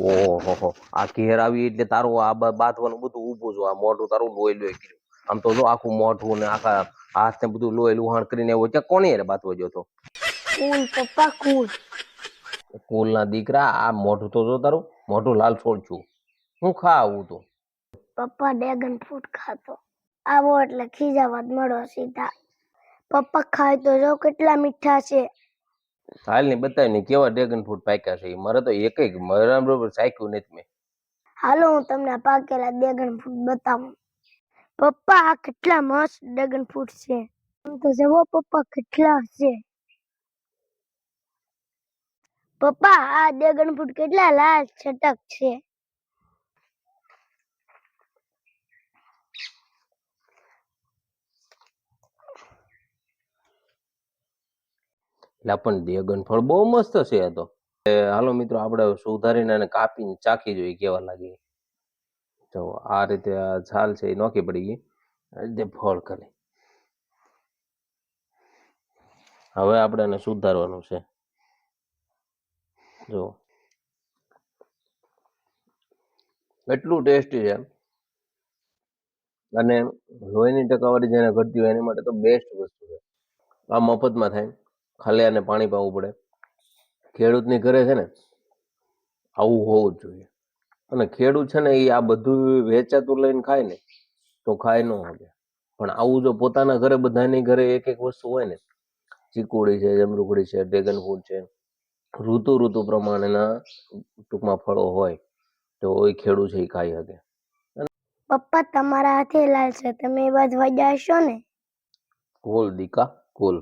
ઓહો, આ ઘેર આવી એટલે તારું આ બાથવાનું બધું ઊભું છું. આ મોઢું તારું લોહી લોહી કર્યું. આમ તો જો આખું મોઢું ને આખા હાથ ને બધું લોહી લુહાણ કરીને આવ્યો. ત્યાં કોની યાર બાથવા ગયો તો? કુલ પપ્પા કુલ. કુલ ના દીકરા, આ મોઢું તો જો તારું મોઢું લાલ છોડ છું. હું ખા આવું તો પપ્પા ડ્રેગન ફ્રૂટ ખાતો. આવો એટલે ખીજાવા જ મળો સીધા. પપ્પા ખાય તો જો કેટલા મીઠા છે. હાલ ની બતાવી ને કેવા ડ્રેગન ફ્રૂટ પાક્યા છે. મારે તો એક બરાબર સાખ્યું નથી મેં. હાલો હું તમને પાકેલા ડ્રેગન ફ્રૂટ બતાવું. પપ્પા આ કેટલા મસ્ત ડ્રેગન ફ્રૂટ છે. આમ તો જુઓ પપ્પા કેટલા છે. પપ્પા આ ડ્રેગન ફ્રૂટ કેટલા લાલ છટક છે. એટલે પણ ડ્રેગન ફળ બહુ મસ્ત છે આ તો. હાલો મિત્રો, આપણે સુધારીને અને કાપીને ચાખી જોઈએ કેવા લાગે. તો આ રીતે આ છાલ છે એ નોખી પડી ગઈ. જે ફળ કરે હવે આપણે એને સુધારવાનું છે. જો એટલું ટેસ્ટી છે અને લોહીની ટકાવારી જેને ઘટતી હોય એની માટે તો બેસ્ટ વસ્તુ છે. આ મફતમાં થાય, ખાલી આને પાણી પાવું પડે. ખેડૂતની ઘરે છે ને આવું હોવું જ જોઈએ. અને ખેડૂત છે ને એ આ બધું વેચાતું લઈને ખાય ને તો ખાય ન શકે. પણ આવું જો પોતાના ઘરે બધાની ઘરે એક એક વસ્તુ હોય ને, ચીકુડી છે, જમરૂખડી છે, ડ્રેગન ફ્રૂટ છે, ઋતુ પ્રમાણેના ટૂંકમાં ફળો હોય તો એ ખેડૂત છે એ ખાઈ શકે. પપ્પા તમારા હાથે લાલ છે, તમે એ બાજુ વજા હશો ને? કોલ દીકા કોલ.